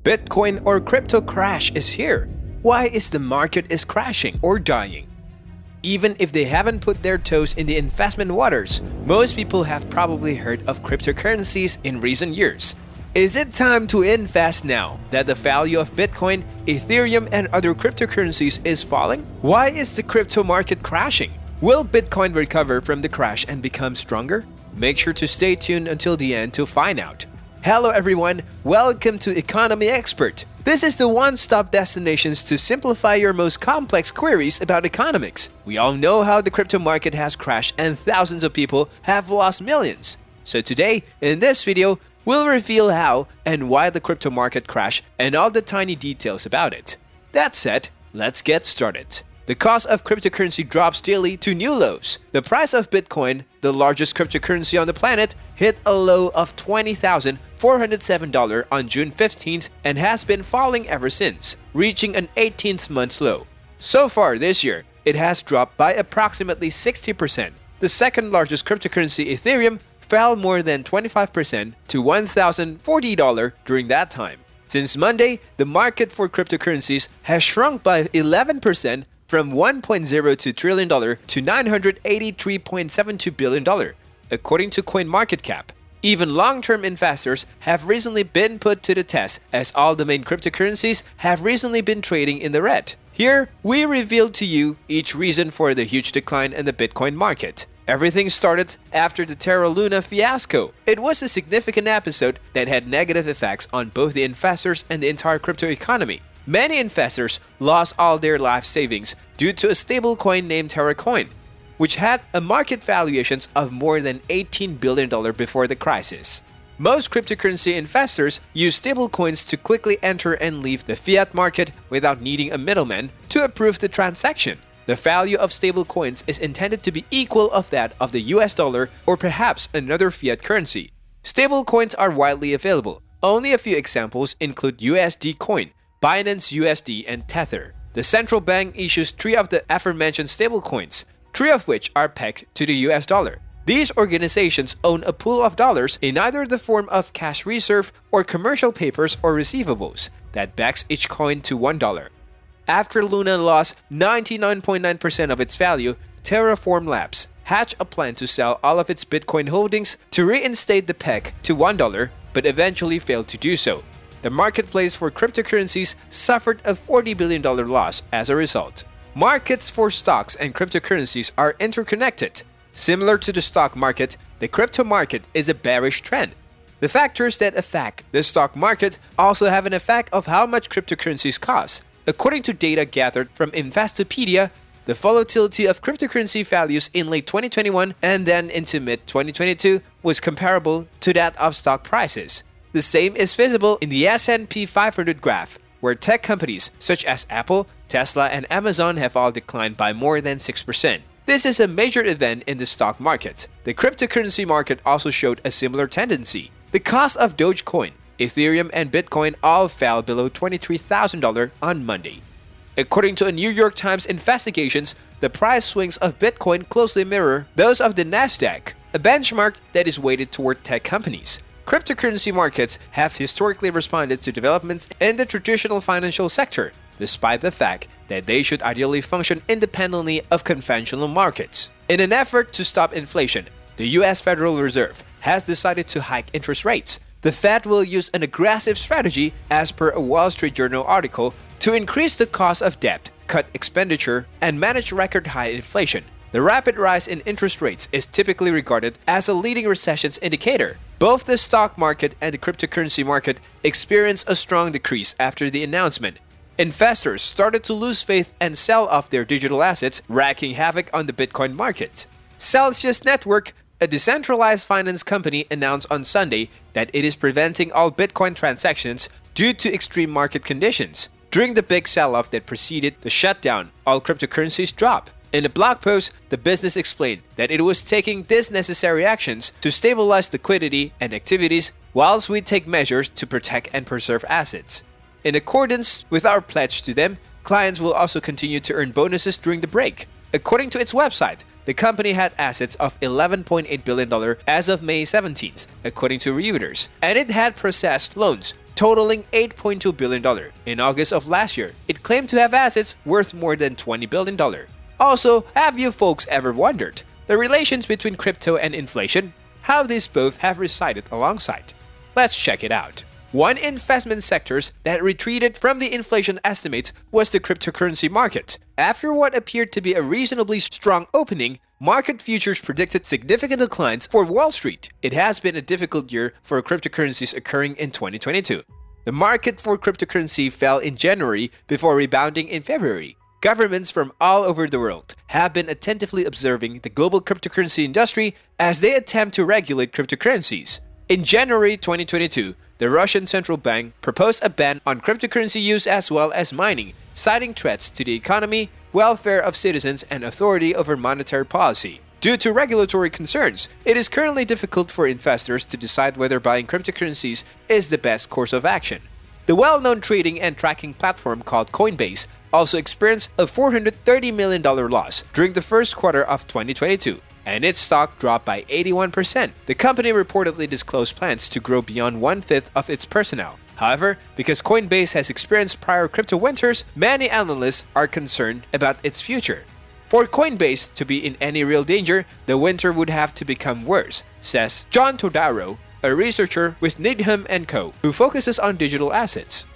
Bitcoin or crypto crash is here. Why is the market is crashing or dying? Even if they haven't put their toes in the investment waters, most people have probably heard of cryptocurrencies in recent years. Is it time to invest now that the value of Bitcoin, Ethereum, and other cryptocurrencies is falling? Why is the crypto market crashing? Will Bitcoin recover from the crash and become stronger? Make sure to stay tuned until the end to find out. Hello everyone, welcome to Economy Expert. This is the one-stop destination to simplify your most complex queries about economics. We all know how the crypto market has crashed and thousands of people have lost millions. So today, in this video, we'll reveal how and why the crypto market crashed and all the tiny details about it. That said, let's get started. The cost of cryptocurrency drops daily to new lows. The price of Bitcoin, the largest cryptocurrency on the planet, hit a low of $20,407 on June 15th and has been falling ever since, reaching an 18th-month low. So far this year, it has dropped by approximately 60%. The second largest cryptocurrency, Ethereum, fell more than 25% to $1,040 during that time. Since Monday, the market for cryptocurrencies has shrunk by 11%, from $1.02 trillion to $983.72 billion, according to CoinMarketCap. Even long-term investors have recently been put to the test as all the main cryptocurrencies have recently been trading in the red. Here, we reveal to you each reason for the huge decline in the Bitcoin market. Everything started after the Terra Luna fiasco. It was a significant episode that had negative effects on both the investors and the entire crypto economy. Many investors lost all their life savings due to a stablecoin named Terra Coin, which had a market valuations of more than $18 billion before the crisis. Most cryptocurrency investors use stablecoins to quickly enter and leave the fiat market without needing a middleman to approve the transaction. The value of stablecoins is intended to be equal of that of the US dollar or perhaps another fiat currency. Stablecoins are widely available. Only a few examples include USD Coin, Binance USD, and Tether. The central bank issues 3 of the aforementioned stablecoins, 3 of which are pegged to the US dollar. These organizations own a pool of dollars in either the form of cash reserve or commercial papers or receivables that backs each coin to $1. After Luna lost 99.9% of its value, Terraform Labs hatched a plan to sell all of its Bitcoin holdings to reinstate the peg to $1, but eventually failed to do so. The marketplace for cryptocurrencies suffered a $40 billion loss as a result. Markets for stocks and cryptocurrencies are interconnected. Similar to the stock market, the crypto market is a bearish trend. The factors that affect the stock market also have an effect of how much cryptocurrencies cost. According to data gathered from Investopedia, the volatility of cryptocurrency values in late 2021 and then into mid-2022 was comparable to that of stock prices. The same is visible in the S&P 500 graph, where tech companies such as Apple, Tesla, and Amazon have all declined by more than 6%. This is a major event in the stock market. The cryptocurrency market also showed a similar tendency. The cost of Dogecoin, Ethereum, and Bitcoin all fell below $23,000 on Monday. According to a New York Times investigations, the price swings of Bitcoin closely mirror those of the Nasdaq, a benchmark that is weighted toward tech companies. Cryptocurrency markets have historically responded to developments in the traditional financial sector, despite the fact that they should ideally function independently of conventional markets. In an effort to stop inflation, the US Federal Reserve has decided to hike interest rates. The Fed will use an aggressive strategy, as per a Wall Street Journal article, to increase the cost of debt, cut expenditure, and manage record-high inflation. The rapid rise in interest rates is typically regarded as a leading recession's indicator. Both the stock market and the cryptocurrency market experienced a strong decrease after the announcement. Investors started to lose faith and sell off their digital assets, wreaking havoc on the Bitcoin market. Celsius Network, a decentralized finance company, announced on Sunday that it is preventing all Bitcoin transactions due to extreme market conditions. During the big sell-off that preceded the shutdown, all cryptocurrencies dropped. In a blog post, the business explained that it was taking these necessary actions to stabilize liquidity and activities whilst we take measures to protect and preserve assets. In accordance with our pledge to them, clients will also continue to earn bonuses during the break. According to its website, the company had assets of $11.8 billion as of May 17th, according to Reuters, and it had processed loans totaling $8.2 billion. In August of last year, it claimed to have assets worth more than $20 billion. Also, have you folks ever wondered the relations between crypto and inflation? How these both have resided alongside? Let's check it out. One investment sectors that retreated from the inflation estimates was the cryptocurrency market. After what appeared to be a reasonably strong opening, market futures predicted significant declines for Wall Street. It has been a difficult year for cryptocurrencies occurring in 2022. The market for cryptocurrency fell in January before rebounding in February. Governments from all over the world have been attentively observing the global cryptocurrency industry as they attempt to regulate cryptocurrencies. In January 2022, the Russian central bank proposed a ban on cryptocurrency use as well as mining, citing threats to the economy, welfare of citizens, and authority over monetary policy. Due to regulatory concerns, it is currently difficult for investors to decide whether buying cryptocurrencies is the best course of action. The well-known trading and tracking platform called Coinbase also experienced a $430 million loss during the first quarter of 2022. And its stock dropped by 81%. The company reportedly disclosed plans to grow beyond one-fifth of its personnel. However, because Coinbase has experienced prior crypto winters, many analysts are concerned about its future. For Coinbase to be in any real danger, the winter would have to become worse, says John Todaro, a researcher with Needham & Co., who focuses on digital assets.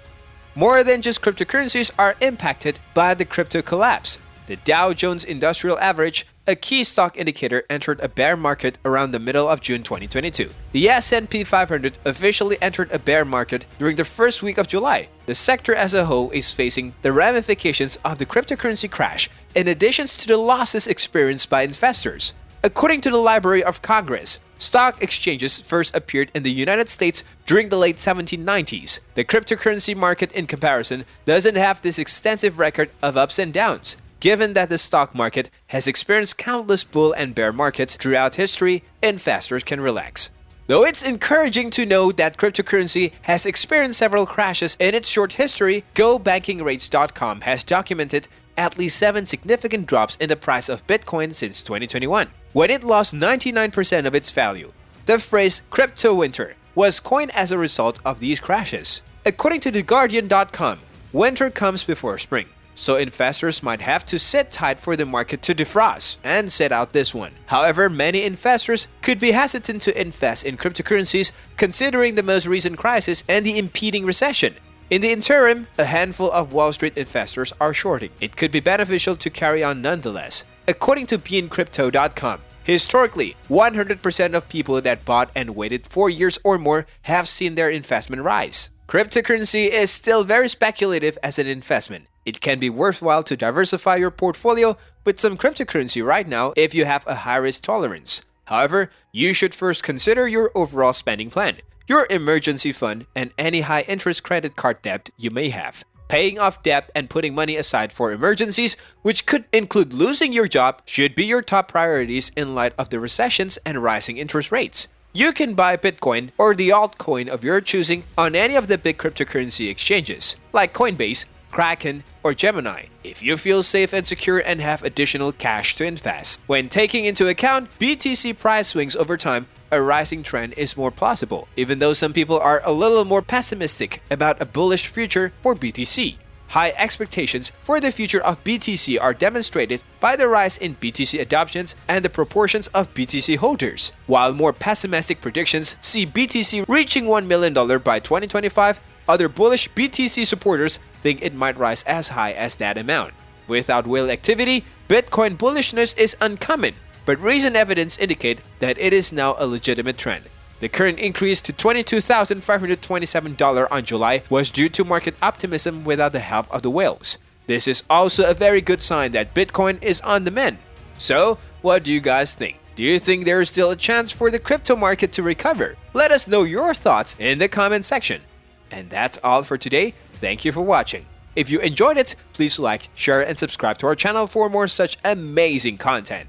More than just cryptocurrencies are impacted by the crypto collapse. The Dow Jones Industrial Average, a key stock indicator, entered a bear market around the middle of June 2022. The S&P 500 officially entered a bear market during the first week of July. The sector as a whole is facing the ramifications of the cryptocurrency crash, in addition to the losses experienced by investors. According to the Library of Congress, stock exchanges first appeared in the United States during the late 1790s. The cryptocurrency market, in comparison, doesn't have this extensive record of ups and downs. Given that the stock market has experienced countless bull and bear markets throughout history, investors can relax. Though it's encouraging to know that cryptocurrency has experienced several crashes in its short history, GoBankingRates.com has documented at least 7 significant drops in the price of Bitcoin since 2021, when it lost 99% of its value. The phrase crypto winter was coined as a result of these crashes. According to TheGuardian.com, winter comes before spring. So investors might have to sit tight for the market to defrost and sit out this one. However, many investors could be hesitant to invest in cryptocurrencies considering the most recent crisis and the impending recession. In the interim, a handful of Wall Street investors are shorting. It could be beneficial to carry on nonetheless. According to BeInCrypto.com, historically, 100% of people that bought and waited 4 years or more have seen their investment rise. Cryptocurrency is still very speculative as an investment. It can be worthwhile to diversify your portfolio with some cryptocurrency right now if you have a high risk tolerance. However, you should first consider your overall spending plan, your emergency fund, and any high interest credit card debt you may have. Paying off debt and putting money aside for emergencies, which could include losing your job, should be your top priorities in light of the recessions and rising interest rates. You can buy Bitcoin or the altcoin of your choosing on any of the big cryptocurrency exchanges, like Coinbase, Kraken, or Gemini, if you feel safe and secure and have additional cash to invest. When taking into account BTC price swings over time, a rising trend is more plausible, even though some people are a little more pessimistic about a bullish future for BTC. High expectations for the future of BTC are demonstrated by the rise in BTC adoptions and the proportions of BTC holders, while more pessimistic predictions see BTC reaching $1 million by 2025. Other bullish BTC supporters think it might rise as high as that amount. Without whale activity, Bitcoin bullishness is uncommon, but recent evidence indicate that it is now a legitimate trend. The current increase to $22,527 on July was due to market optimism without the help of the whales. This is also a very good sign that Bitcoin is on the mend. So, what do you guys think? Do you think there is still a chance for the crypto market to recover? Let us know your thoughts in the comment section. And that's all for today. Thank you for watching. If you enjoyed it, please like, share, and subscribe to our channel for more such amazing content.